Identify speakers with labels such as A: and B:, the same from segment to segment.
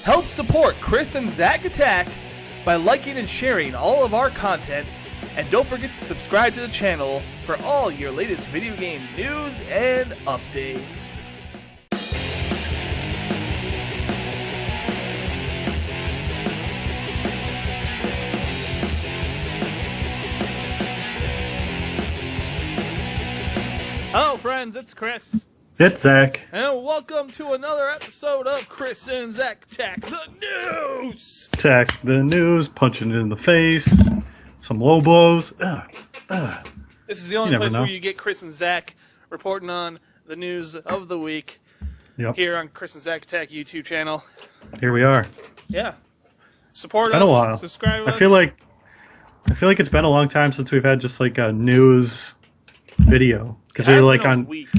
A: Help support Chris and Zach Attack by liking and sharing all of our content, and don't forget to subscribe to the channel for all your latest video game news and updates. Hello friends, it's Chris.
B: It's Zach.
A: And welcome to another episode of Chris and Zach Attack the News!
B: Attack the news, punching it in the face, some low blows.
A: This is the only place where you get Chris and Zach reporting on the news of the week.
B: Yep.
A: Here on Chris and Zach Attack YouTube channel.
B: Here we are.
A: Yeah. Support us.
B: Been a while.
A: Subscribe us.
B: I feel like it's been a long time since we've had just like a news video. Because we were like on
A: week.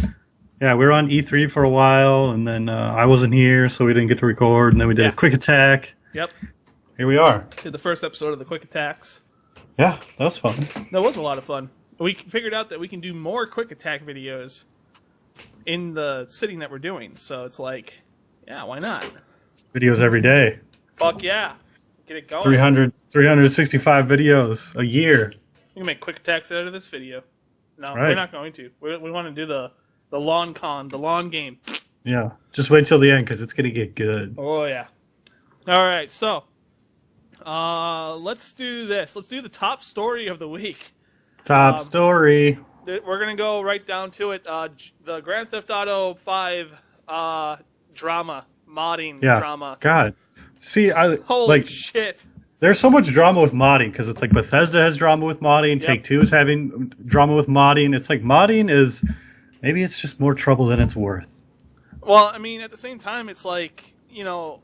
B: Yeah, we were on E3 for a while, and then I wasn't here, so we didn't get to record, and then we did a quick attack.
A: Yep.
B: Here we are.
A: Did the first episode of the quick attacks.
B: Yeah, that was fun.
A: That was a lot of fun. We figured out that we can do more quick attack videos in the sitting that we're doing, so it's like, yeah, why not?
B: Videos every day.
A: Fuck yeah. Get it going.
B: 365 videos a year.
A: You can make quick attacks out of this video. No,
B: right.
A: We're not going to. We want to do the lawn game.
B: Yeah, just wait till the end because it's going to get good.
A: Oh, yeah. All right, so let's do this. Let's do the top story of the week.
B: Top story.
A: We're going to go right down to it. The Grand Theft Auto 5 drama, modding drama.
B: God. See,
A: Holy shit.
B: There's so much drama with modding, because it's like Bethesda has drama with modding, Take-Two is having drama with modding. It's like modding is, maybe it's just more trouble than it's worth.
A: Well, I mean, at the same time, it's like, you know,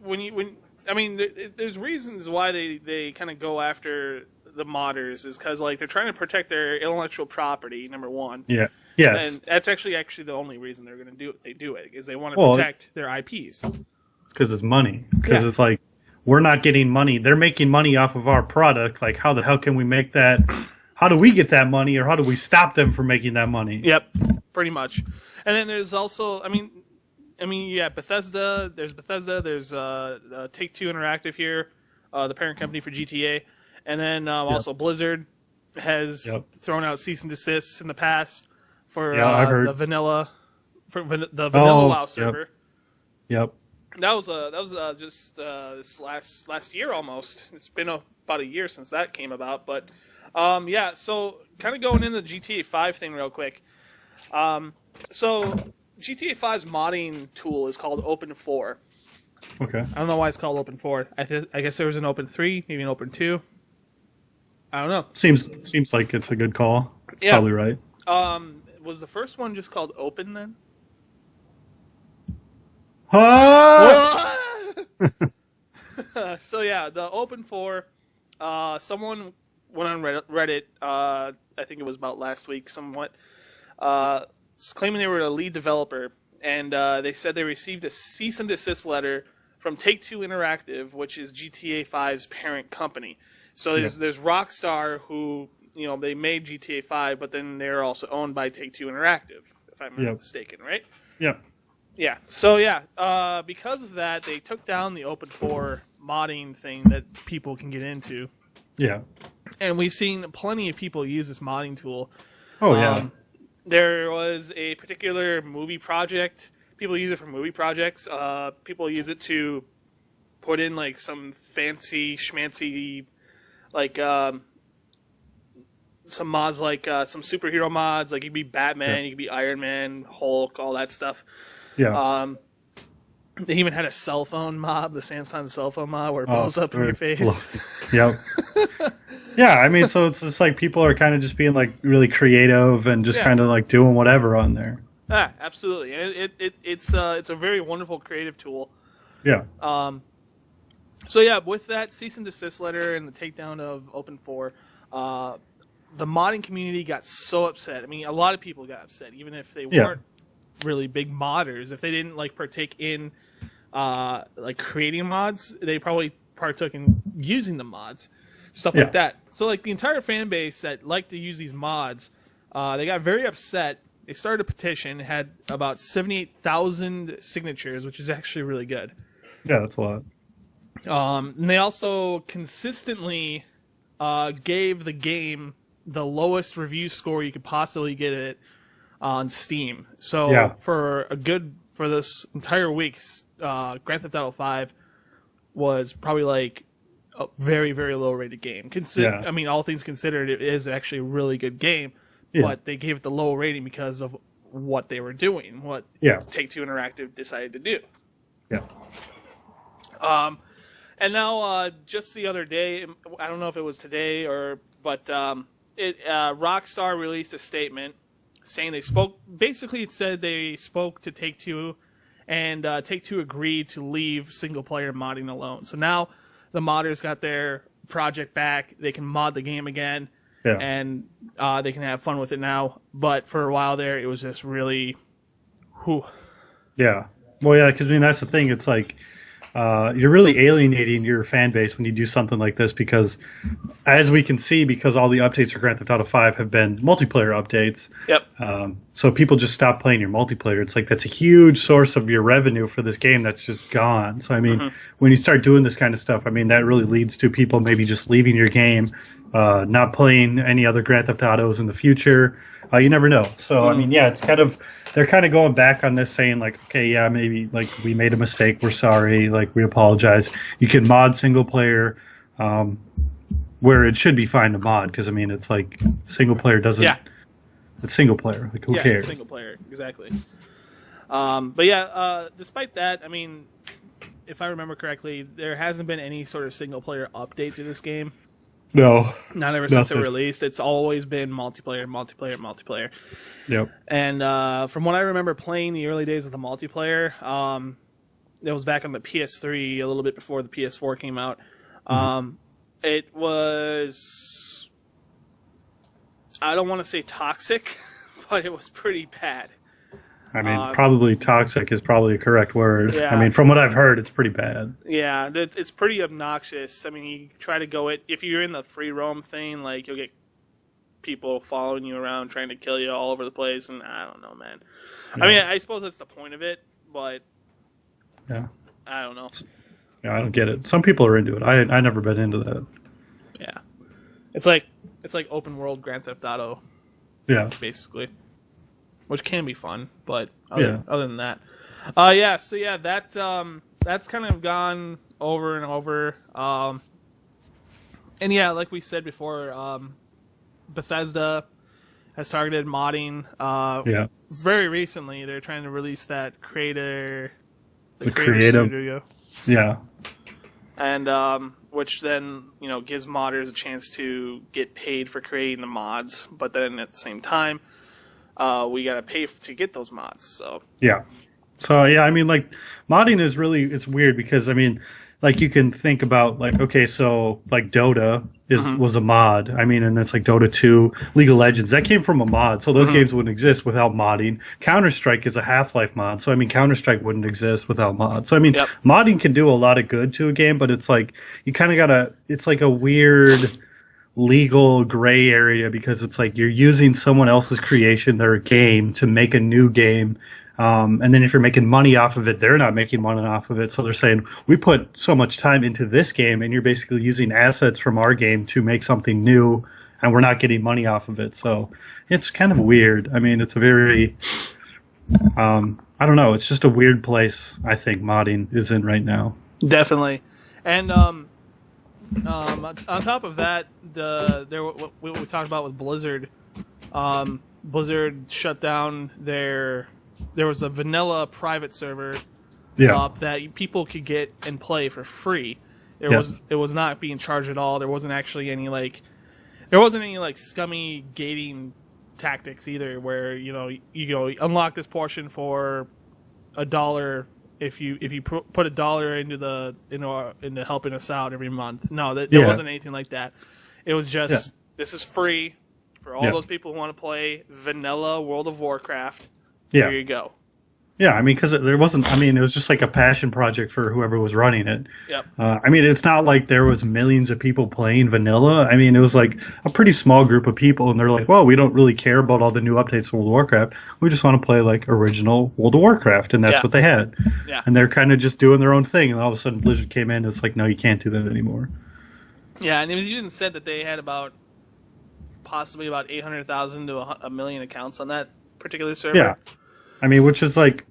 A: there's reasons why they kind of go after the modders, is because, like, they're trying to protect their intellectual property, number one.
B: Yeah. Yes.
A: And that's actually the only reason they're going to do it. They do it, is they want to protect their IPs.
B: Because it's money. Because it's like, we're not getting money. They're making money off of our product. Like, how the hell can we make that? How do we get that money, or how do we stop them from making that money?
A: Yep, pretty much. And then there's also, Bethesda. There's Bethesda. There's Take-Two Interactive here, the parent company for GTA. And then also Blizzard has thrown out cease and desists in the past for the vanilla WoW server.
B: Yep.
A: That was just this last year almost. It's been about a year since that came about, but so kind of going into the GTA 5 thing real quick. So GTA 5's modding tool is called Open 4.
B: Okay.
A: I don't know why it's called Open 4. I guess there was an Open 3, maybe an Open 2. I don't know.
B: Seems like it's a good call. It's probably right.
A: Was the first one just called Open then? So yeah, the Open 4, someone went on Reddit, I think it was about last week, somewhat, claiming they were a lead developer, and they said they received a cease and desist letter from Take-Two Interactive, which is GTA 5's parent company. So there's Rockstar, who, you know, they made GTA 5, but then they're also owned by Take-Two Interactive, if I'm not mistaken, right?
B: Yeah.
A: Yeah. So because of that, they took down the Open 4 modding thing that people can get into.
B: Yeah.
A: And we've seen plenty of people use this modding tool.
B: Oh yeah.
A: There was a particular movie project. People use it for movie projects. People use it to put in like some fancy schmancy, like some mods, like some superhero mods. Like you could be Batman, you could be Iron Man, Hulk, all that stuff.
B: Yeah.
A: They even had a cell phone mod, the Samsung cell phone mod, where it blows up in your face.
B: Yep. Yeah, I mean, so it's just like people are kind of just being like really creative and just kind of like doing whatever on there.
A: Yeah, absolutely. It's a very wonderful creative tool.
B: Yeah.
A: So yeah, with that cease and desist letter and the takedown of Open 4, the modding community got so upset. I mean, a lot of people got upset, even if they weren't really big modders. If they didn't like partake in like creating mods, they probably partook in using the mods, stuff like that. So like the entire fan base that liked to use these mods, they got very upset. They started a petition, had about 78,000 signatures, which is actually really good.
B: Yeah, that's a lot.
A: And they also consistently gave the game the lowest review score you could possibly get it on Steam. So for this entire week's Grand Theft Auto 5 was probably like a very, very low rated game. I mean, all things considered, it is actually a really good game, but they gave it the low rating because of what they were doing, what Take-Two Interactive decided to do.
B: Yeah.
A: And now, just the other day, I don't know if it was today but Rockstar released a statement saying they spoke. Basically, it said they spoke to Take-Two, and Take-Two agreed to leave single-player modding alone. So now the modders got their project back. They can mod the game again, and they can have fun with it now. But for a while there, it was just really,
B: Yeah. Well, yeah, because I mean that's the thing. It's like you're really alienating your fan base when you do something like this because, as we can see, because all the updates for Grand Theft Auto 5 have been multiplayer updates.
A: Yep.
B: So people just stop playing your multiplayer. It's like that's a huge source of your revenue for this game that's just gone. So I mean, when you start doing this kind of stuff, I mean that really leads to people maybe just leaving your game, not playing any other Grand Theft Autos in the future. You never know. So I mean, yeah, it's kind of. They're kind of going back on this saying like, okay, yeah, maybe like we made a mistake. We're sorry. Like we apologize. You can mod single player, where it should be fine to mod. Cause I mean, it's like single player doesn't, it's single player. Like who cares?
A: It's single player. Exactly. But yeah, despite that, I mean, if I remember correctly, there hasn't been any sort of single player update to this game.
B: No.
A: Not ever since it released. It's always been multiplayer.
B: Yep.
A: And from what I remember playing the early days of the multiplayer, it was back on the PS3 a little bit before the PS4 came out. It was, I don't want to say toxic, but it was pretty bad.
B: I mean, probably toxic is probably a correct word.
A: Yeah.
B: I mean, from what I've heard, it's pretty bad.
A: Yeah, it's pretty obnoxious. I mean, you try to go if you're in the free roam thing, like, you'll get people following you around trying to kill you all over the place, and I don't know, man. Yeah. I mean, I suppose that's the point of it, but I don't know.
B: Yeah, I don't get it. Some people are into it. I never been into that.
A: Yeah. It's like open world Grand Theft Auto.
B: Yeah.
A: Basically. Which can be fun, but other than that, that's kind of gone over and over. And yeah, like we said before, Bethesda has targeted modding. Very recently, they're trying to release that the creative studio.
B: Yeah.
A: And which then gives modders a chance to get paid for creating the mods, but then at the same time, we gotta pay to get those mods. So
B: I mean, like modding is really it's weird because I mean, like you can think about like okay, so like Dota was a mod. I mean, and it's like Dota 2, League of Legends that came from a mod. So those games wouldn't exist without modding. Counter-Strike is a Half-Life mod. So I mean, Counter-Strike wouldn't exist without mods. So I mean, modding can do a lot of good to a game, but it's like you kind of gotta. It's like a weird legal gray area because it's like you're using someone else's creation, their game, to make a new game. And then if you're making money off of it, they're not making money off of it. So they're saying, we put so much time into this game and you're basically using assets from our game to make something new and we're not getting money off of it. So it's kind of weird. I mean, it's a very, I don't know. It's just a weird place I think modding is in right now.
A: Definitely. And, on top of that, what we talked about with Blizzard, Blizzard shut down there was a vanilla private server up that people could get and play for free. It was not being charged at all. There wasn't actually any scummy gating tactics either, where you unlock this portion for $1 if you put $1 into helping us out every month. No, there wasn't anything like that. It was just this is free for all those people who want to play vanilla World of Warcraft. Here you go.
B: Yeah, I mean, because there wasn't. I mean, it was just like a passion project for whoever was running it.
A: Yep.
B: I mean, it's not like there was millions of people playing vanilla. I mean, it was like a pretty small group of people, and they're like, well, we don't really care about all the new updates to World of Warcraft. We just want to play like original World of Warcraft, and that's what they had.
A: Yeah.
B: And they're kind of just doing their own thing, and all of a sudden Blizzard came in, and it's like, no, you can't do that anymore.
A: Yeah, and it was even said that they had possibly about 800,000 to a million accounts on that particular server.
B: Yeah. I mean, which is like,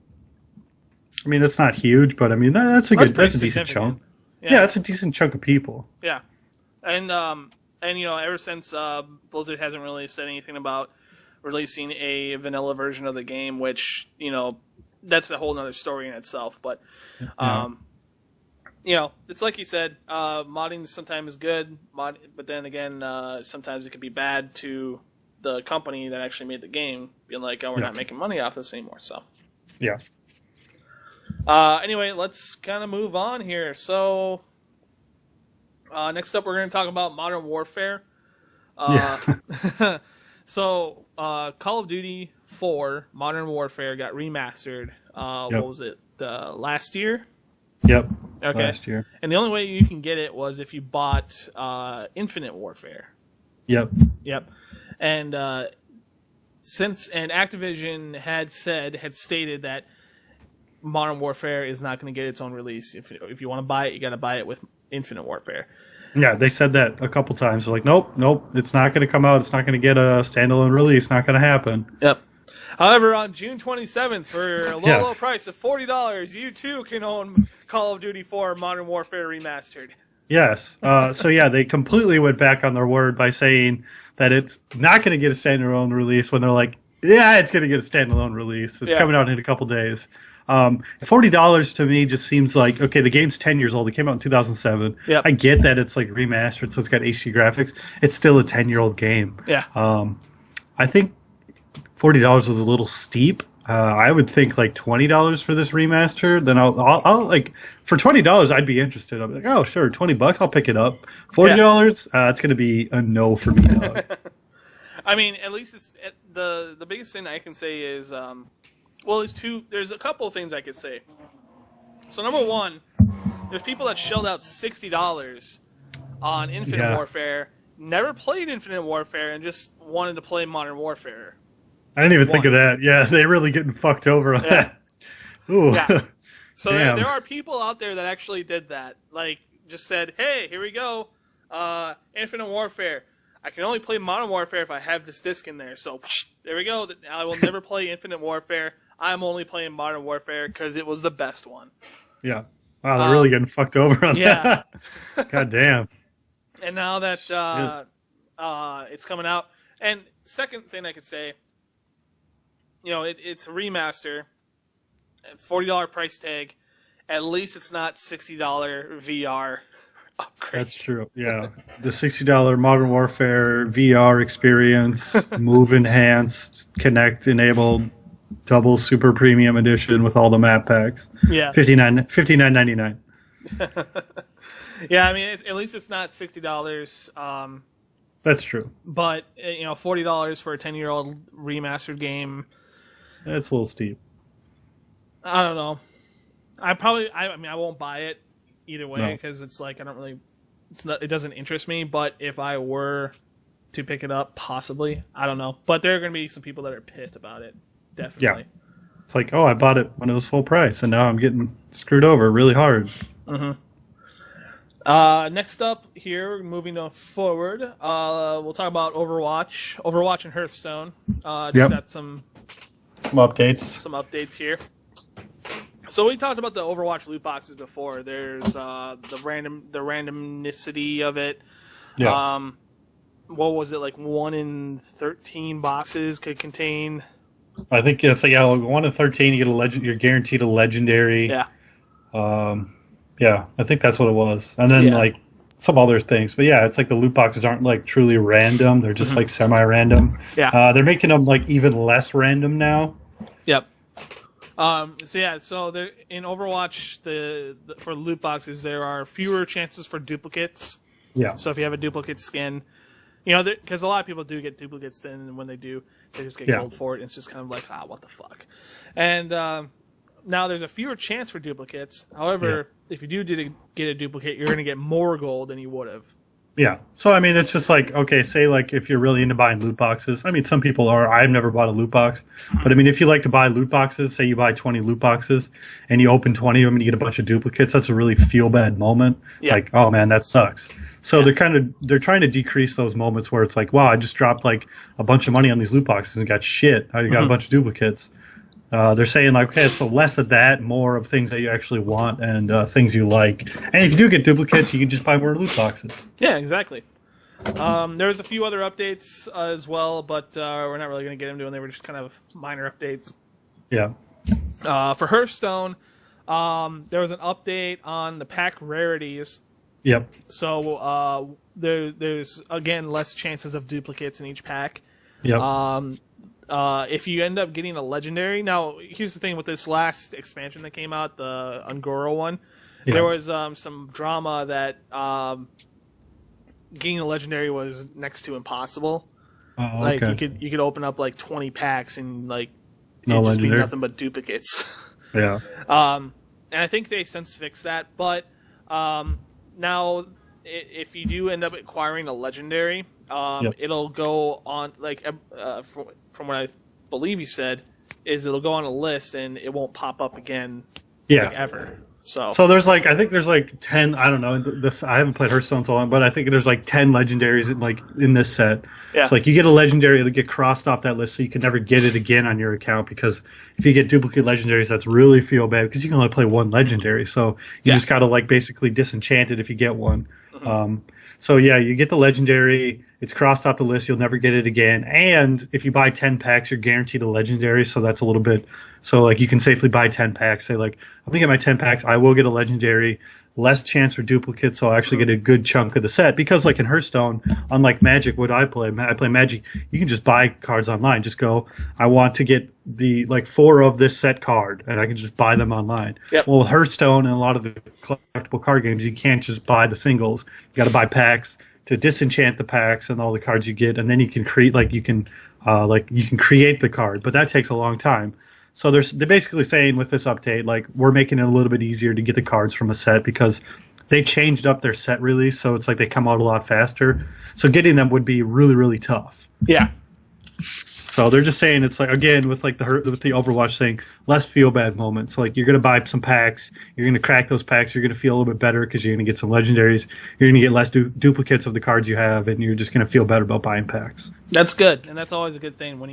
B: I mean, it's not huge, but I mean, that's a decent chunk. Yeah, that's a decent chunk of people.
A: Yeah. And you know, ever since Blizzard hasn't really said anything about releasing a vanilla version of the game, which, you know, that's a whole other story in itself. But, you know, it's like you said, modding sometimes is good, but then again, sometimes it can be bad to the company that actually made the game, being like, oh, we're not making money off this anymore. So,
B: yeah.
A: Anyway, let's kind of move on here. So, next up, we're going to talk about Modern Warfare. So, Call of Duty 4 Modern Warfare got remastered. What was it? Last year?
B: Yep.
A: Okay.
B: Last year.
A: And the only way you can get it was if you bought Infinite Warfare.
B: Yep.
A: And Activision had stated that Modern Warfare is not going to get its own release. If you want to buy it, you got to buy it with Infinite Warfare. Yeah,
B: they said that a couple times. They're like, nope, it's not going to come out. It's not going to get a standalone release. Not going to happen.
A: Yep. However, on June 27th, for a low price of $40, you too can own Call of Duty 4 Modern Warfare Remastered.
B: Yes. So yeah, they completely went back on their word by saying that it's not going to get a standalone release when they're like, yeah, it's going to get a standalone release. It's coming out in a couple days. $40 to me just seems like, okay, the game's 10 years old. It came out in 2007.
A: Yep.
B: I get that it's like remastered, so it's got HD graphics. It's still a 10-year-old game.
A: Yeah.
B: I think $40 was a little steep. I would think like $20 for this remaster. Then I'll like, for $20 I'd be interested. I'll be like, oh sure, $20 I'll pick it up. $40 it's gonna be a no for me.
A: I mean, at least it's the biggest thing I can say is there's a couple of things I could say. So number one, there's people that shelled out $60 on Infinite Warfare, never played Infinite Warfare, and just wanted to play Modern Warfare.
B: I didn't even think of that. Yeah, they're really getting fucked over on that. Ooh.
A: Yeah. So there are people out there that actually did that. Like, just said, hey, here we go. Infinite Warfare. I can only play Modern Warfare if I have this disc in there. So, there we go. I will never play Infinite Warfare. I'm only playing Modern Warfare because it was the best one.
B: Yeah. Wow, they're really getting fucked over on that. God damn.
A: And now that it's coming out. And second thing I could say, you know, it's a remaster, $40 price tag. At least it's not $60 VR upgrade.
B: That's true. Yeah, the $60 Modern Warfare VR experience, move enhanced, connect enabled, double super premium edition with all the map packs.
A: Yeah,
B: $59.99.
A: Yeah, I mean, at least it's not $60.
B: That's true.
A: But you know, $40 for a 10-year-old remastered game.
B: That's a little steep.
A: I don't know. I mean, I won't buy it either way because it's like it doesn't interest me. But if I were to pick it up, possibly, I don't know. But there are going to be some people that are pissed about it. Definitely.
B: Yeah. It's like, oh, I bought it when it was full price, and now I'm getting screwed over really hard.
A: Mm-hmm. Next up here, moving on forward, we'll talk about Overwatch and Hearthstone. Got some updates here. So we talked about the Overwatch loot boxes before. There's the randomnicity of it.
B: Yeah.
A: What was it, like 1 in 13 boxes could contain?
B: I think it's like 1 in 13. You get you're guaranteed a legendary.
A: Yeah.
B: Yeah, I think that's what it was. And then like some other things. But yeah, it's like the loot boxes aren't like truly random. They're just like semi-random.
A: Yeah.
B: They're making them like even less random now.
A: Yep. So in Overwatch, for loot boxes, there are fewer chances for duplicates.
B: Yeah.
A: So if you have a duplicate skin, you know, because a lot of people do get duplicates, and when they do, they just get gold for it. And it's just kind of like, what the fuck. And Now there's a fewer chance for duplicates. However, if you do get a duplicate, you're going to get more gold than you would have.
B: Yeah. So, I mean, it's just like, okay, say, like, if you're really into buying loot boxes. I mean, some people are. I've never bought a loot box. But, I mean, if you like to buy loot boxes, say you buy 20 loot boxes, and you open 20 of them and you get a bunch of duplicates, that's a really feel-bad moment. Yeah. Like, oh, man, that sucks. So they're trying to decrease those moments where it's like, wow, I just dropped, like, a bunch of money on these loot boxes and got shit. I got a bunch of duplicates. They're saying, like, okay, so less of that, more of things that you actually want and things you like. And if you do get duplicates, you can just buy more loot boxes.
A: Yeah, exactly. There's a few other updates as well, but we're not really going to get into them. They were just kind of minor updates.
B: Yeah.
A: For Hearthstone, there was an update on the pack rarities.
B: Yep.
A: So there's, again, less chances of duplicates in each pack.
B: Yep.
A: If you end up getting a legendary, now here's the thing with this last expansion that came out, the Ungoro one, there was some drama that getting a legendary was next to impossible.
B: Oh,
A: like
B: okay.
A: you could open up like 20 packs and like
B: no
A: it'd just
B: legendary.
A: be nothing but duplicates.
B: Yeah.
A: And I think they since fixed that, but now if you do end up acquiring a legendary, it'll go on like from what I believe you said is it'll go on a list and it won't pop up again like, ever. So
B: there's like I think there's like 10. I don't know. This I haven't played Hearthstone so long, but I think there's like 10 legendaries in this set. Yeah. So like you get a legendary, it'll get crossed off that list, so you can never get it again on your account. Because if you get duplicate legendaries, that's really feel bad because you can only play one legendary. So you just gotta like basically disenchant it if you get one. Mm-hmm. So yeah, you get the legendary. It's crossed off the list. You'll never get it again. And if you buy 10 packs, you're guaranteed a legendary. So that's a little bit. So like you can safely buy 10 packs. Say like I'm gonna get my 10 packs. I will get a legendary. Less chance for duplicates, so I'll actually get a good chunk of the set. Because like in Hearthstone, unlike Magic, what I play Magic. You can just buy cards online. Just go. I want to get the like 4 of this set card, and I can just buy them online. Yep. Well, with Hearthstone and a lot of the collectible card games, you can't just buy the singles. You got to buy packs to disenchant the packs and all the cards you get, and then you can create you can create the card, but that takes a long time. So they're basically saying with this update, like we're making it a little bit easier to get the cards from a set because they changed up their set release, so it's like they come out a lot faster. So getting them would be really, really tough.
A: Yeah.
B: So they're just saying it's like again with the Overwatch thing, less feel bad moments. So like you're gonna buy some packs, you're gonna crack those packs, you're gonna feel a little bit better because you're gonna get some legendaries, you're gonna get less duplicates of the cards you have, and you're just gonna feel better about buying packs.
A: That's good, and that's always a good thing when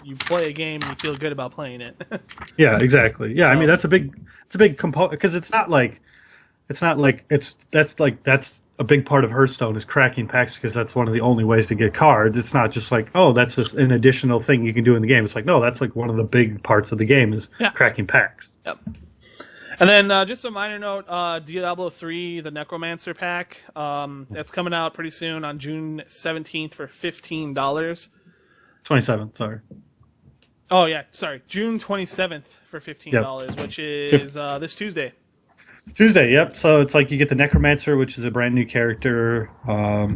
A: you play a game and you feel good about playing it.
B: Yeah, exactly. Yeah, so, I mean that's a big component because that's a big part of Hearthstone is cracking packs because that's one of the only ways to get cards. It's not just like, oh, that's just an additional thing you can do in the game. It's like, no, that's like one of the big parts of the game is cracking packs.
A: Yep. And then just a minor note, Diablo 3, the Necromancer pack, that's coming out pretty soon on June 17th for $15.
B: 27th, sorry.
A: Oh, yeah, sorry. June 27th for $15, which is this Tuesday.
B: Tuesday, yep. So it's like you get the Necromancer, which is a brand new character.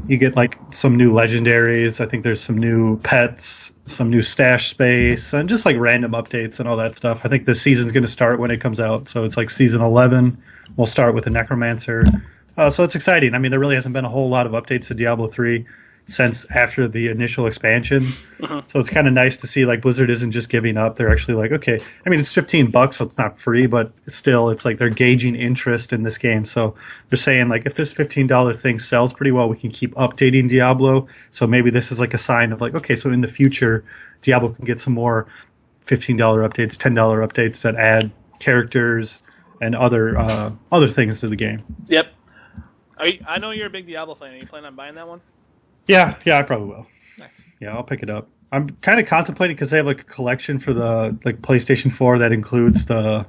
B: You get like some new legendaries. I think there's some new pets, some new stash space, and just like random updates and all that stuff. I think the season's going to start when it comes out. So it's like season 11. We'll start with the Necromancer. So it's exciting. I mean, there really hasn't been a whole lot of updates to Diablo 3 since after the initial expansion. So it's kind of nice to see like Blizzard isn't just giving up. They're actually like, okay, I mean, it's $15, so it's not free, but still it's like they're gauging interest in this game. So they're saying like, if this $15 thing sells pretty well, we can keep updating Diablo. So maybe this is like a sign of like, okay, so in the future, Diablo can get some more $15 updates, $10 updates that add characters and other things to the game.
A: Yep. I know you're a big Diablo fan. Are you planning on buying that one?
B: Yeah, I probably will.
A: Nice.
B: Yeah, I'll pick it up. I'm kind of contemplating because they have like a collection for the like PlayStation 4 that includes the.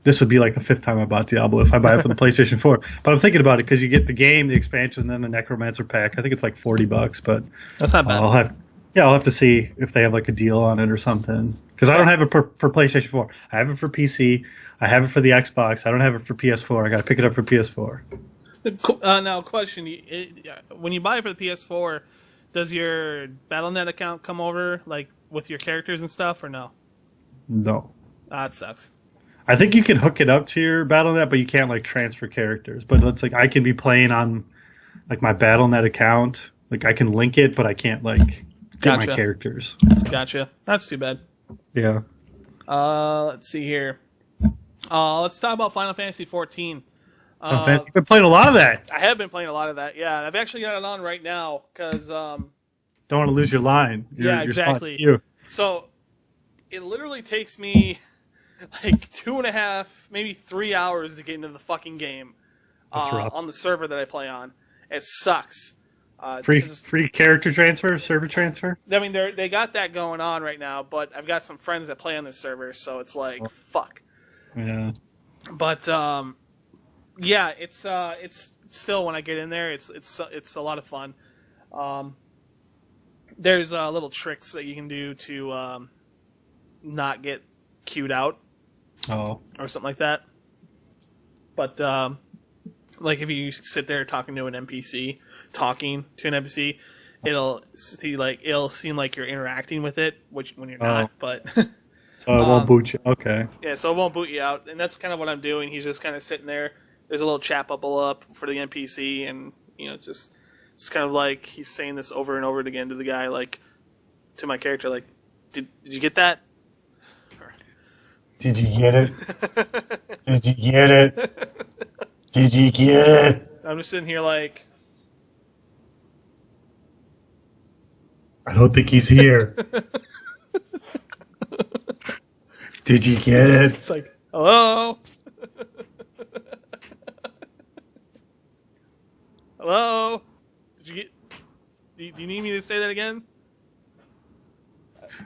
B: This would be like the 5th time I bought Diablo if I buy it for the PlayStation 4. But I'm thinking about it because you get the game, the expansion, and then the Necromancer pack. I think it's like $40, but
A: that's not bad.
B: I'll have to see if they have like a deal on it or something. Because I don't have it for PlayStation 4. I have it for PC. I have it for the Xbox. I don't have it for PS4. I got to pick it up for PS4.
A: Now, question: when you buy it for the PS4, does your BattleNet account come over like with your characters and stuff, or no?
B: No.
A: That sucks.
B: I think you can hook it up to your Battle.net, but you can't like transfer characters. But it's like I can be playing on like my Battle.net account. Like I can link it, but I can't like get my characters.
A: Gotcha. That's too bad.
B: Yeah.
A: Let's see here. Let's talk about Final Fantasy XIV.
B: You've been playing a lot of that.
A: I have been playing a lot of that. Yeah, I've actually got it on right now because.
B: Don't want to lose your line.
A: Exactly. So it literally takes me like 2.5, maybe 3 hours to get into the fucking game on the server that I play on. It sucks.
B: Free character transfer, server transfer.
A: I mean, they got that going on right now, but I've got some friends that play on this server, so it's like fuck.
B: Yeah.
A: But yeah, it's still when I get in there, it's a lot of fun. There's little tricks that you can do to not get queued out.
B: Oh.
A: Or something like that. But like if you sit there talking to an NPC, it'll seem like you're interacting with it, which when you're not. But
B: so it won't boot you. Okay.
A: Yeah, so it won't boot you out, and that's kind of what I'm doing. He's just kind of sitting there. There's a little chat bubble up for the NPC, and it's kind of like he's saying this over and over again to the guy, like to my character, like, did you get that?
B: Did you get it? Did you get it? Did you get it?
A: I'm just sitting here like,
B: I don't think he's here. Did you get it?
A: It's like, hello? Hello? Did you get... Do you need me to say that again?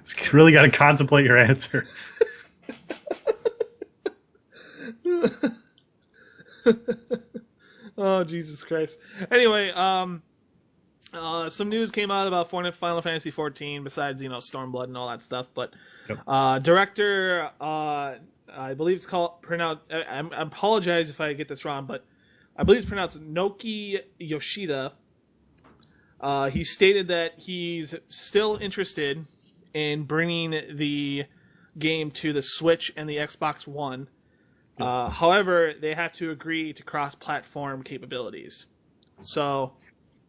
B: You really got to contemplate your answer.
A: Oh, Jesus Christ. Anyway, some news came out about Final Fantasy XIV besides, Stormblood and all that stuff, but director, I believe it's pronounced, I apologize if I get this wrong, but I believe it's pronounced Naoki Yoshida. He stated that he's still interested in bringing the game to the Switch and the Xbox One. However, they have to agree to cross-platform capabilities. So,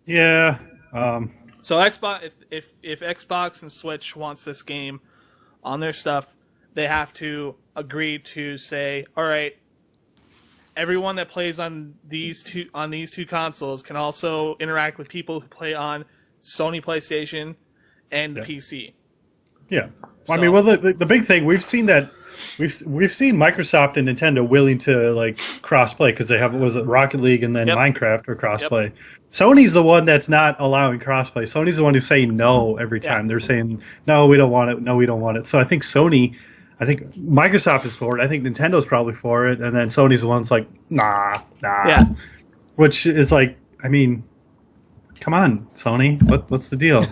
B: yeah.
A: So Xbox, if Xbox and Switch wants this game on their stuff, they have to agree to say, all right, everyone that plays on these two consoles can also interact with people who play on Sony PlayStation and the PC.
B: Yeah. Well, I mean, the big thing we've seen Microsoft and Nintendo willing to like cross-play because they have Rocket League and then Minecraft or cross-play. Yep. Sony's the one that's not allowing cross-play. Sony's the one who's saying no every time. They're saying no, we don't want it. No, we don't want it. So I think Microsoft is for it. I think Nintendo's probably for it, and then Sony's the one that's like nah.
A: Yeah.
B: Which is like, I mean, come on, Sony. What's the deal?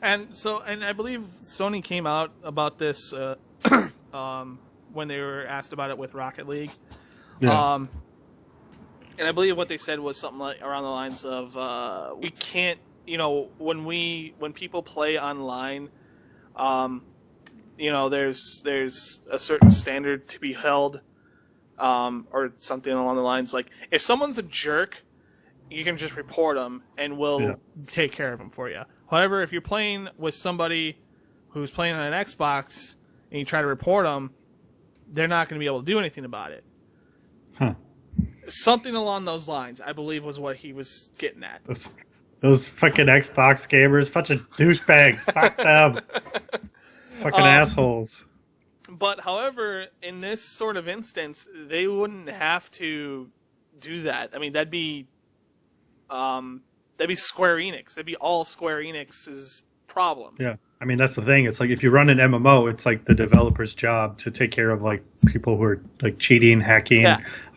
A: And I believe Sony came out about this when they were asked about it with Rocket League. Yeah. And I believe what they said was something like around the lines of we can't, when people play online, there's a certain standard to be held, or something along the lines like if someone's a jerk, you can just report them and we'll take care of them for you. However, if you're playing with somebody who's playing on an Xbox and you try to report them, they're not going to be able to do anything about it.
B: Huh.
A: Something along those lines, I believe, was what he was getting at.
B: Those fucking Xbox gamers, bunch of douchebags. Fuck them. Fucking assholes.
A: But, however, in this sort of instance, they wouldn't have to do that. I mean, that'd be Square Enix. That'd be all Square Enix's problem.
B: Yeah. I mean, that's the thing. It's like if you run an MMO, it's like the developer's job to take care of like people who are like cheating, hacking,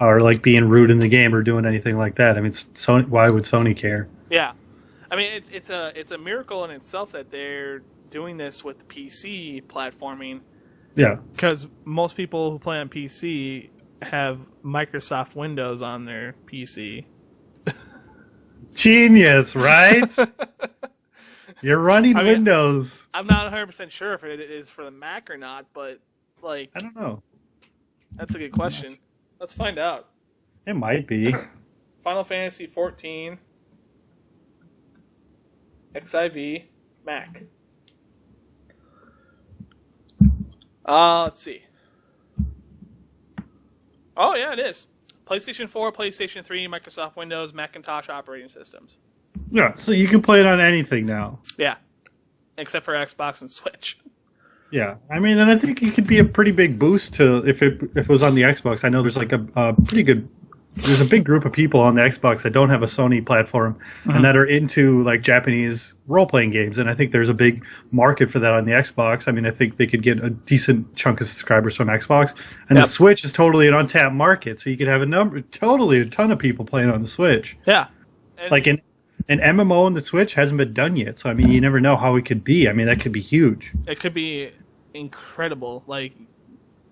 B: or like being rude in the game or doing anything like that. I mean, Sony, why would Sony care?
A: Yeah. I mean, it's a miracle in itself that they're doing this with PC platforming.
B: Yeah.
A: Because most people who play on PC have Microsoft Windows on their PC.
B: Genius, right? You're running Windows.
A: I'm not 100% sure if it is for the Mac or not, but like
B: I don't know.
A: That's a good question. Let's find out.
B: It might be.
A: Final Fantasy XIV XIV Mac. Let's see. Oh, yeah, it is. PlayStation 4, PlayStation 3, Microsoft Windows, Macintosh operating systems.
B: Yeah, so you can play it on anything now.
A: Yeah, except for Xbox and Switch.
B: Yeah, I mean, and I think it could be a pretty big boost to if it was on the Xbox. I know there's like a pretty good. There's a big group of people on the Xbox that don't have a Sony platform and that are into like Japanese role-playing games, and I think there's a big market for that on the Xbox. I mean, I think they could get a decent chunk of subscribers from Xbox, and the Switch is totally an untapped market, so you could have a ton of people playing on the Switch.
A: Yeah,
B: like an MMO on the Switch hasn't been done yet, so I mean, you never know how it could be. I mean, that could be huge.
A: It could be incredible, like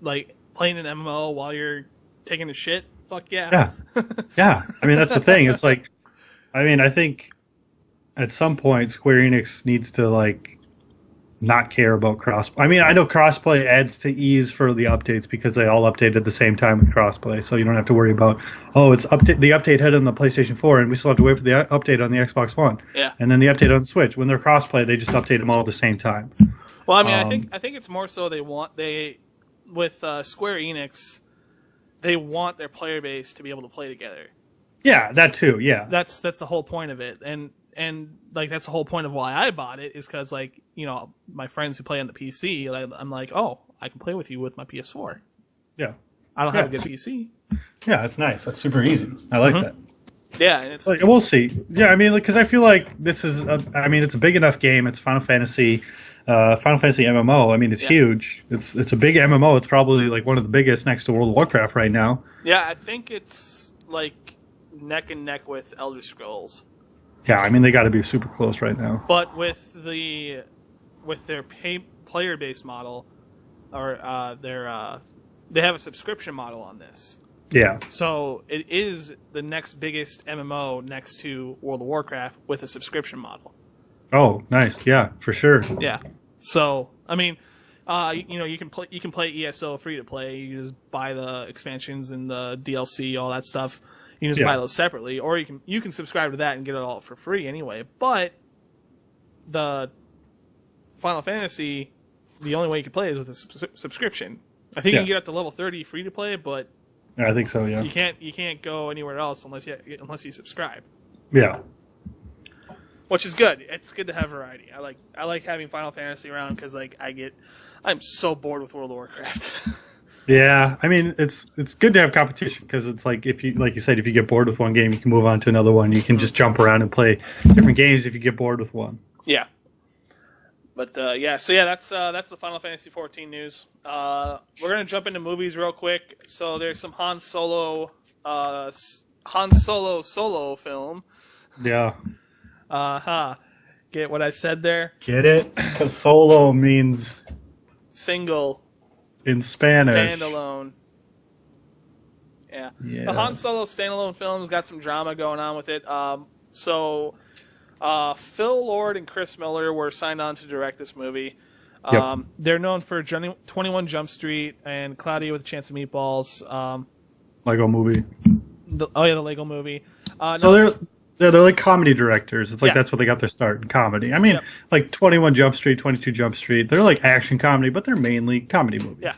A: playing an MMO while you're taking a shit. Fuck yeah.
B: Yeah. Yeah. I mean, that's the thing. It's like, I mean, I think at some point Square Enix needs to like not care about crossplay. I mean, I know crossplay adds to ease for the updates because they all update at the same time with crossplay, so you don't have to worry about the update hit on the PlayStation 4 and we still have to wait for the update on the Xbox One.
A: Yeah.
B: And then the update on the Switch. When they're crossplay, they just update them all at the same time.
A: Well, I mean, I think it's more so with Square Enix, they want their player base to be able to play together.
B: Yeah, that too. Yeah,
A: that's the whole point of it, and like that's the whole point of why I bought it is because like my friends who play on the PC, I'm like, oh, I can play with you with my PS4.
B: Yeah,
A: I don't have a good PC.
B: Yeah, that's nice. That's super easy. I like that.
A: Yeah, and it's
B: like we'll see. Yeah, I mean, because I feel like this is. It's a big enough game. It's Final Fantasy MMO. I mean, it's huge. It's a big MMO. It's probably like one of the biggest next to World of Warcraft right now.
A: Yeah, I think it's like neck and neck with Elder Scrolls.
B: Yeah, I mean they got to be super close right now.
A: But with their player based model, or they have a subscription model on this.
B: Yeah.
A: So it is the next biggest MMO next to World of Warcraft with a subscription model.
B: Oh, nice. Yeah, for sure.
A: Yeah. So, I mean, you can play ESO free to play. You just buy the expansions and the DLC, all that stuff. You can just buy those separately, or you can subscribe to that and get it all for free anyway. But the Final Fantasy, the only way you can play is with a subscription. I think you can get up to level 30 free to play, but
B: I think so. Yeah.
A: You can't go anywhere else unless you subscribe.
B: Yeah.
A: Which is good. It's good to have variety. I like having Final Fantasy around because I'm so bored with World of Warcraft.
B: Yeah, I mean it's good to have competition because it's like if you get bored with one game, you can move on to another one. You can just jump around and play different games if you get bored with one.
A: Yeah. But that's the Final Fantasy XIV news. We're gonna jump into movies real quick. So there's some Han Solo solo film.
B: Yeah.
A: Get what I said there?
B: Get it? Because solo means
A: single
B: in Spanish.
A: Standalone. Yeah. The Han Solo standalone film's got some drama going on with it. Phil Lord and Chris Miller were signed on to direct this movie. They're known for 21 Jump Street and Cloudy with a Chance of Meatballs.
B: Lego movie.
A: The Lego movie.
B: They're like comedy directors. It's like that's what they got their start in comedy. I mean, like 21 Jump Street, 22 Jump Street. They're like action comedy, but they're mainly comedy movies.
A: Yeah,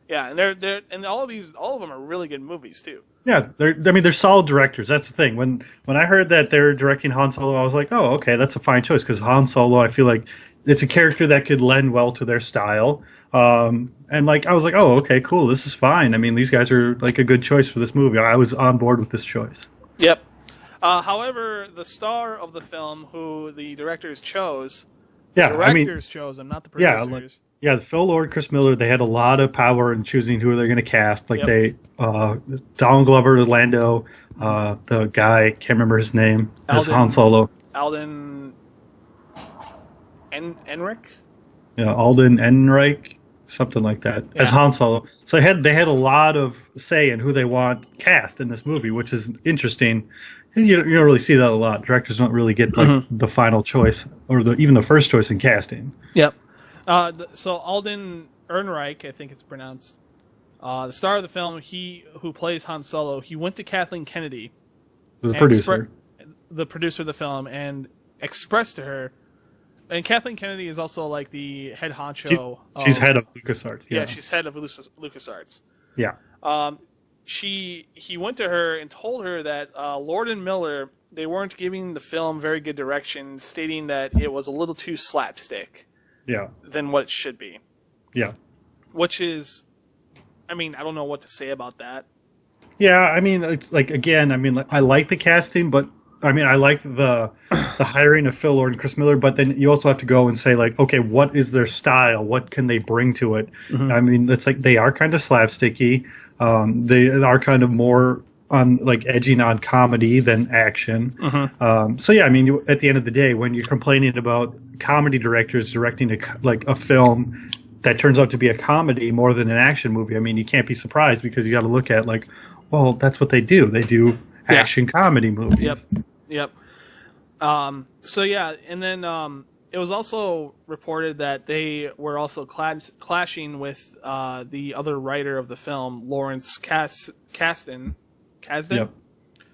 A: yeah, and they're all of them are really good movies too.
B: Yeah, they're solid directors. That's the thing. When I heard that they're directing Han Solo, I was like, oh, okay, that's a fine choice because Han Solo, I feel like it's a character that could lend well to their style. And like I was like, oh, okay, cool, this is fine. I mean, these guys are like a good choice for this movie. I was on board with this choice.
A: Yep. However, the star of the film, who the directors chose, chose them, not the producers. Phil
B: Lord, Chris Miller, they had a lot of power in choosing who they're going to cast. Like Donald Glover, Lando, the guy, can't remember his name, as Han Solo.
A: Alden Ehrenreich?
B: Yeah, Alden Ehrenreich, something like that, as Han Solo. So they had a lot of say in who they want cast in this movie, which is interesting. You don't really see that a lot. Directors don't really get the final choice or even the first choice in casting.
A: Yep. So Alden Ehrenreich, I think it's pronounced. The star of the film, who plays Han Solo, he went to Kathleen Kennedy,
B: The producer.
A: the producer of the film, and expressed to her. And Kathleen Kennedy is also like the head honcho.
B: She's head of LucasArts.
A: Yeah, she's head of LucasArts.
B: Yeah.
A: He went to her and told her that Lord and Miller, they weren't giving the film very good direction, stating that it was a little too slapstick.
B: Yeah.
A: Than what it should be.
B: Yeah.
A: Which is, I mean, I don't know what to say about that.
B: Yeah, I mean, it's like, again, I mean, like, I like the casting, but I mean, I like the hiring of Phil Lord and Chris Miller, but then you also have to go and say, like, okay, what is their style? What can they bring to it? Mm-hmm. I mean, it's like they are kind of slapsticky. They are kind of more on like edging on comedy than action. Mm-hmm. So yeah, I mean, at the end of the day, when you're complaining about comedy directors directing a film that turns out to be a comedy more than an action movie, I mean, you can't be surprised because you got to look at like, well, that's what they do. They do action comedy movies.
A: Yep. So yeah, and then it was also reported that they were also clashing with the other writer of the film, Lawrence Kasdan.
B: Yep.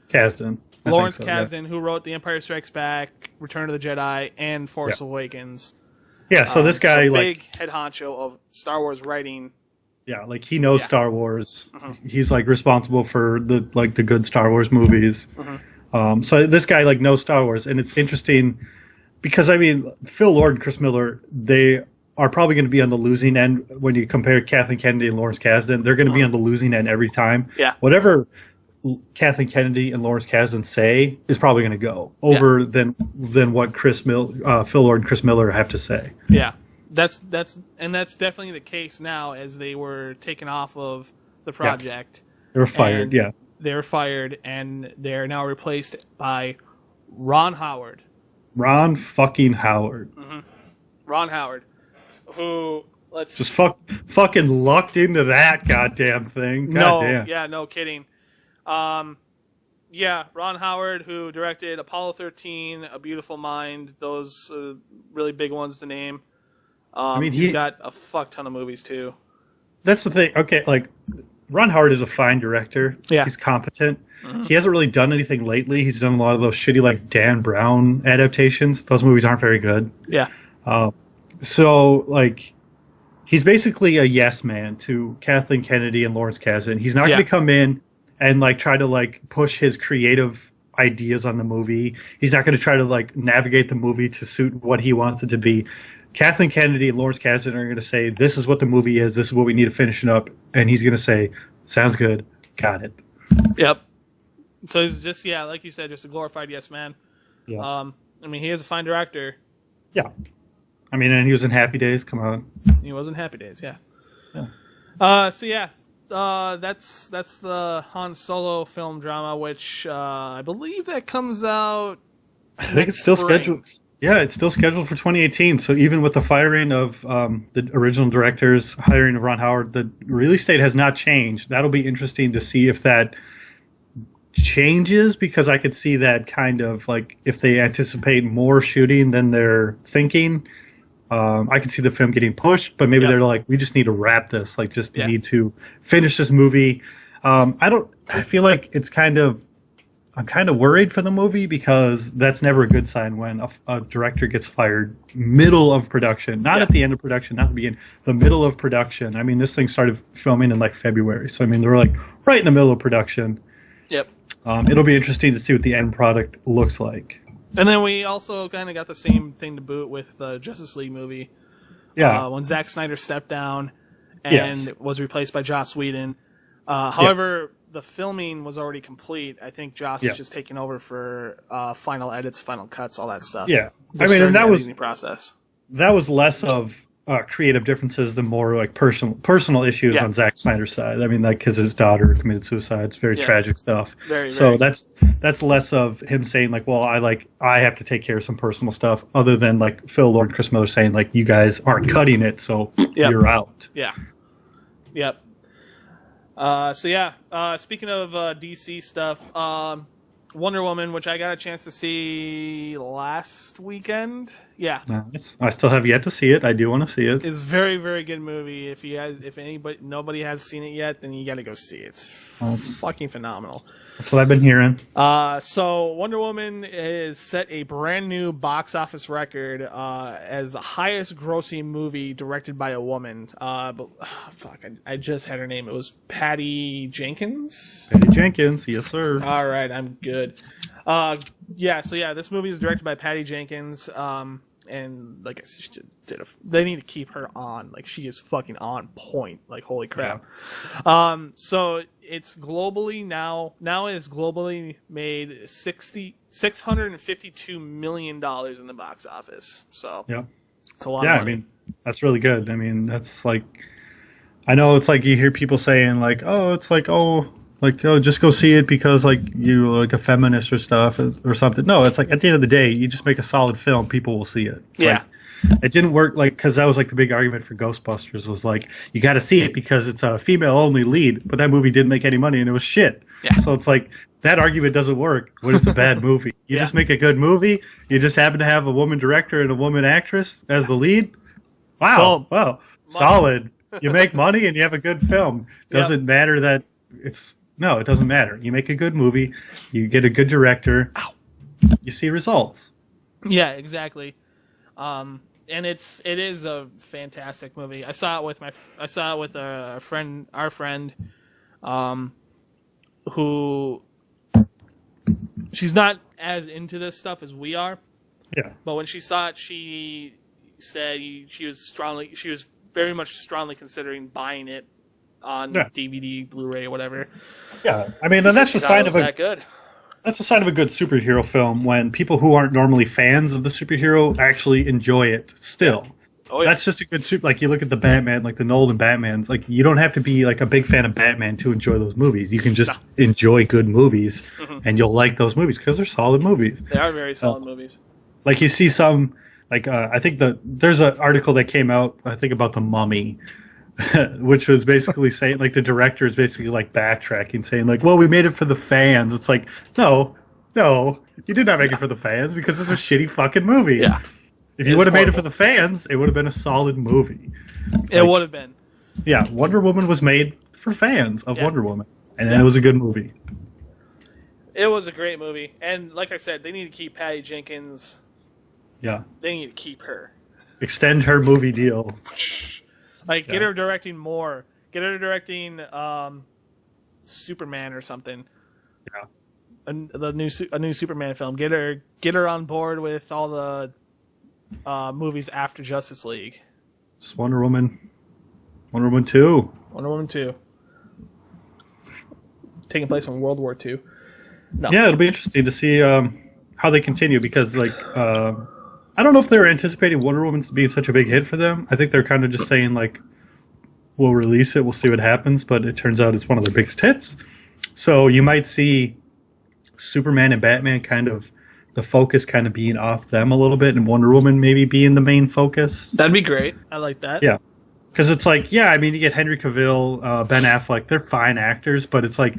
B: Kasdan.
A: Lawrence Kasdan, who wrote The Empire Strikes Back, Return of the Jedi, and Force Awakens.
B: Yeah, so this guy,
A: big head honcho of Star Wars writing.
B: Yeah, like he knows Star Wars. Mm-hmm. He's like responsible for the good Star Wars movies. Mm-hmm. So this guy like knows Star Wars, and it's interesting because I mean Phil Lord and Chris Miller, they are probably going to be on the losing end when you compare Kathleen Kennedy and Lawrence Kasdan. They're going to be on the losing end every time.
A: Yeah.
B: Whatever Kathleen Kennedy and Lawrence Kasdan say is probably going to go over than what Phil Lord and Chris Miller have to say.
A: Yeah. That's definitely the case now as they were taken off of the project.
B: Yeah. They were fired,
A: They were fired, and they're now replaced by Ron Howard.
B: Ron fucking Howard.
A: Mm-hmm. Ron Howard, who
B: fucking lucked into that goddamn thing.
A: No kidding. Ron Howard, who directed Apollo 13, A Beautiful Mind, those really big ones to name. I mean, he's got a fuck ton of movies too.
B: That's the thing. Okay, like Ron Howard is a fine director. Yeah, he's competent. Mm-hmm. He hasn't really done anything lately. He's done a lot of those shitty like Dan Brown adaptations. Those movies aren't very good.
A: Yeah.
B: So like, he's basically a yes man to Kathleen Kennedy and Lawrence Kasdan. He's not going to come in and like try to like push his creative ideas on the movie. He's not going to try to like navigate the movie to suit what he wants it to be. Kathleen Kennedy and Lawrence Kasdan are going to say, this is what the movie is, this is what we need to finish it up, and he's going to say, sounds good, got it.
A: Yep. So he's just, like you said, just a glorified yes man.
B: Yeah.
A: I mean, he is a fine director.
B: Yeah. I mean, and he was in Happy Days, come on.
A: He was in Happy Days, yeah.
B: Yeah.
A: That's the Han Solo film drama, which I believe that comes out
B: I think it's still scheduled. Yeah, it's still scheduled for 2018. So even with the firing of the original directors, hiring of Ron Howard, the release date has not changed. That'll be interesting to see if that changes, because I could see that kind of like if they anticipate more shooting than they're thinking, I could see the film getting pushed. But maybe they're like, we just need to wrap this. Like, just need to finish this movie. I feel like I'm kind of worried for the movie because that's never a good sign when a director gets fired middle of production, not at the end of production, not the beginning, the middle of production. I mean, this thing started filming in like February, so I mean they're like right in the middle of production.
A: Yep.
B: It'll be interesting to see what the end product looks like.
A: And then we also kind of got the same thing to boot with the Justice League movie.
B: Yeah.
A: When Zack Snyder stepped down and was replaced by Joss Whedon. However, the filming was already complete. I think Joss is just taking over for final edits, final cuts, all that stuff.
B: Yeah, I mean, and that was
A: the process.
B: That was less of creative differences than more like personal issues on Zack Snyder's side. I mean, like because his daughter committed suicide. It's very tragic stuff. So that's less of him saying like, well, I have to take care of some personal stuff, other than like Phil Lord and Chris Miller saying like, you guys aren't cutting it, so you're out.
A: Yeah. Yep. Speaking of DC stuff, Wonder Woman, which I got a chance to see last weekend. Yeah,
B: Nice. I still have yet to see it. I do want to see it.
A: it's very, very good movie. If nobody has seen it yet, then you got to go see it. It's fucking phenomenal.
B: That's what I've been hearing.
A: So Wonder Woman has set a brand new box office record as the highest grossing movie directed by a woman. I just had her name. It was Patty Jenkins.
B: Patty Jenkins, yes sir.
A: All right, I'm good. This movie is directed by Patty Jenkins. And like I said, they need to keep her on. Like, she is fucking on point. Like, holy crap. Yeah. So it's globally now is globally made $652 million in the box office. So
B: yeah,
A: it's a lot. Yeah, of money.
B: I mean, that's really good. I mean, that's like, I know it's like you hear people saying like, just go see it because like you like a feminist or stuff or something. No, it's like at the end of the day, you just make a solid film, people will see it.
A: Yeah.
B: Like, it didn't work like because that was like the big argument for Ghostbusters was like you got to see it because it's a female only lead, but that movie didn't make any money and it was shit.
A: Yeah.
B: So it's like that argument doesn't work when it's a bad movie. You just make a good movie. You just happen to have a woman director and a woman actress as the lead. Wow. Well, solid. You make money and you have a good film. Doesn't matter that it's. No, it doesn't matter. You make a good movie, you get a good director, you see results.
A: Yeah, exactly. And it is a fantastic movie. I saw it with our friend, who she's not as into this stuff as we are.
B: Yeah.
A: But when she saw it, she said she was very much strongly considering buying it on DVD, Blu-ray, or whatever.
B: Yeah, I mean, and that's a sign of
A: that's
B: a sign of a good superhero film when people who aren't normally fans of the superhero actually enjoy it still. Oh, yeah. That's just a good like you look at the Batman, like the Nolan Batmans, like you don't have to be like a big fan of Batman to enjoy those movies. You can just enjoy good movies, and you'll like those movies because they're solid movies.
A: They are very solid movies.
B: Like you see some, like I think there's an article that came out, I think about The Mummy, which was basically saying, like, the director is basically, like, backtracking, saying, like, well, we made it for the fans. It's like, no, you did not make it for the fans because it's a shitty fucking movie.
A: Yeah.
B: If you would have made it for the fans, it would have been a solid movie.
A: It would have been.
B: Yeah, Wonder Woman was made for fans of Wonder Woman, and it was a good movie.
A: It was a great movie. And, like I said, they need to keep Patty Jenkins.
B: Yeah.
A: They need to keep her.
B: Extend her movie deal.
A: Like, get her directing more. Get her directing Superman or something.
B: Yeah.
A: A new Superman film. Get her on board with all the movies after Justice League.
B: Just Wonder Woman 2.
A: Wonder Woman 2. Taking place in World War II. No.
B: Yeah, it'll be interesting to see how they continue because, like, I don't know if they were anticipating Wonder Woman being such a big hit for them. I think they're kind of just saying, like, we'll release it, we'll see what happens, but it turns out it's one of their biggest hits. So you might see Superman and Batman kind of, the focus kind of being off them a little bit, and Wonder Woman maybe being the main focus.
A: That'd be great. I like that.
B: Yeah. Because it's like, I mean, you get Henry Cavill, Ben Affleck, they're fine actors, but it's like,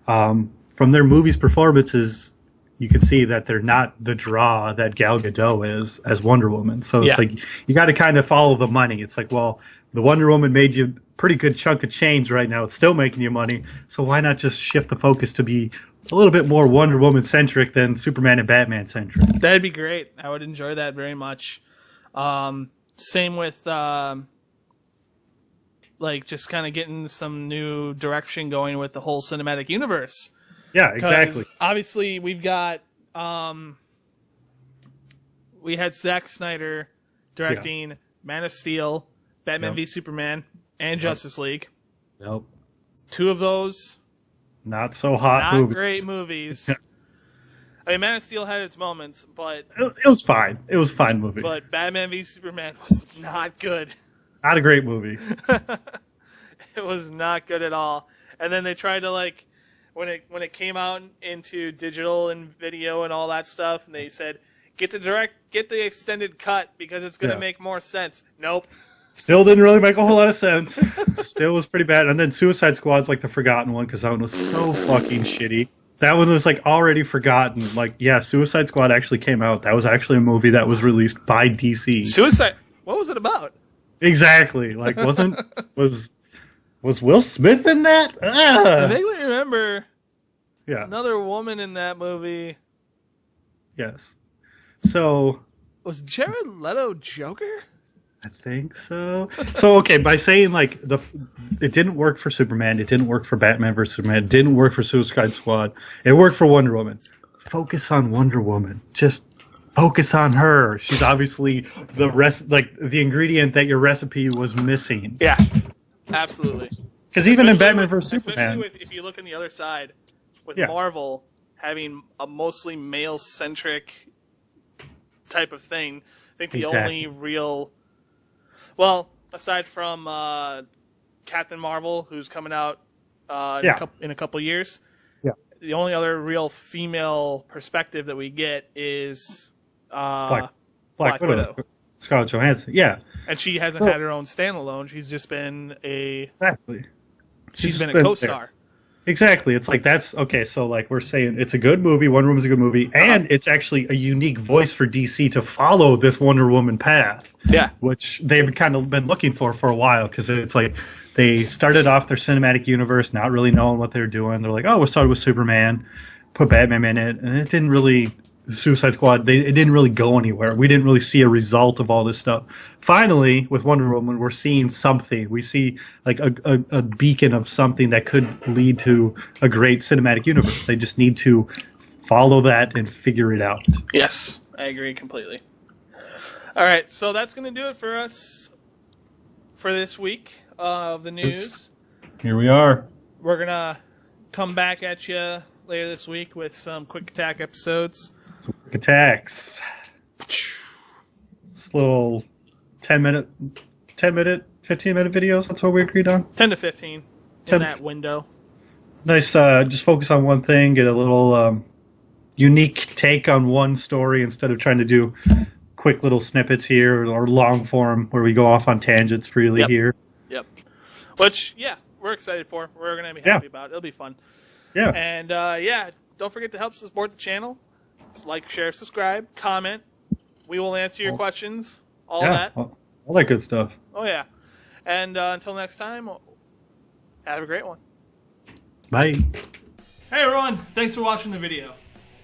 B: from their movies' performances, you can see that they're not the draw that Gal Gadot is as Wonder Woman. So it's like you got to kind of follow the money. It's like, well, the Wonder Woman made you a pretty good chunk of change right now. It's still making you money. So why not just shift the focus to be a little bit more Wonder Woman centric than Superman and Batman centric?
A: That'd be great. I would enjoy that very much. Same with like just kind of getting some new direction going with the whole cinematic universe.
B: Yeah, exactly.
A: Obviously, we've got we had Zack Snyder directing Man of Steel, Batman v Superman, and Justice League.
B: Nope.
A: Two of those,
B: not so hot.
A: Not great movies. I mean, Man of Steel had its moments, but
B: it was fine. It was a fine movie.
A: But Batman v Superman was not good.
B: Not a great movie.
A: It was not good at all. And then they tried to, like, when it came out into digital and video and all that stuff, and they said, get the extended cut because it's going to make more sense. Nope.
B: Still didn't really make a whole lot of sense. Still was pretty bad. And then Suicide Squad's like the forgotten one because that one was so fucking shitty. That one was like already forgotten. Like, yeah, Suicide Squad actually came out. That was actually a movie that was released by DC.
A: Suicide. What was it about?
B: Exactly. Like, was Will Smith in that?
A: I vaguely remember.
B: Yeah.
A: Another woman in that movie.
B: Yes. So.
A: Was Jared Leto Joker?
B: I think so. So, okay, by saying, like, it didn't work for Superman, it didn't work for Batman vs. Superman, it didn't work for Suicide Squad, it worked for Wonder Woman. Focus on Wonder Woman. Just focus on her. She's obviously the ingredient that your recipe was missing.
A: Yeah, absolutely.
B: Because even in Batman vs. Superman...
A: Especially if you look on the other side, with Marvel having a mostly male-centric type of thing, I think the only real... Well, aside from Captain Marvel, who's coming out in a couple years, the only other real female perspective that we get is Black Widow.
B: Scarlett Johansson, yeah.
A: And she hasn't had her own standalone. She's just been
B: Exactly.
A: She's been a co-star.
B: There. Exactly. It's like, that's okay. So, like, we're saying it's a good movie. Wonder Woman's a good movie, and it's actually a unique voice for DC to follow this Wonder Woman path.
A: Yeah.
B: Which they've kind of been looking for a while, because it's like they started off their cinematic universe not really knowing what they were doing. They're like, oh, we'll start with Superman, put Batman in it, and it didn't really. Suicide Squad, it didn't really go anywhere. We didn't really see a result of all this stuff. Finally, with Wonder Woman, we're seeing something. We see like a beacon of something that could lead to a great cinematic universe. They just need to follow that and figure it out.
A: Yes, I agree completely. All right, so that's going to do it for us for this week of the news.
B: Here we are.
A: We're going to come back at you later this week with some quick attack episodes.
B: Quick attacks. This little 10-minute, 15-minute videos. That's what we agreed on.
A: 10 to 15 in that window.
B: Nice. Just focus on one thing. Get a little unique take on one story instead of trying to do quick little snippets here or long form where we go off on tangents freely here.
A: Yep. Which, we're excited for. We're going to be happy about it. It'll be fun.
B: Yeah.
A: And, don't forget to help support the channel. Like, share, subscribe, comment. We will answer your questions. All that.
B: All that good stuff.
A: Oh, yeah. And until next time, have a great one.
B: Bye.
A: Hey, everyone. Thanks for watching the video.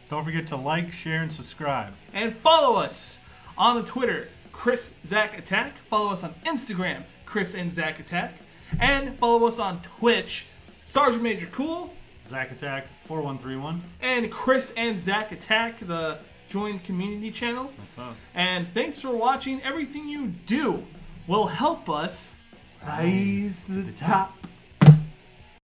B: Don't forget to like, share, and subscribe.
A: And follow us on Twitter, ChrisAndZachAttack. Follow us on Instagram, ChrisAndZachAttack. And follow us on Twitch, SgtMajorCool.
B: Zach Attack 4131.
A: And Chris and Zach Attack, the joined community channel.
B: That's us.
A: And thanks for watching. Everything you do will help us rise to the top.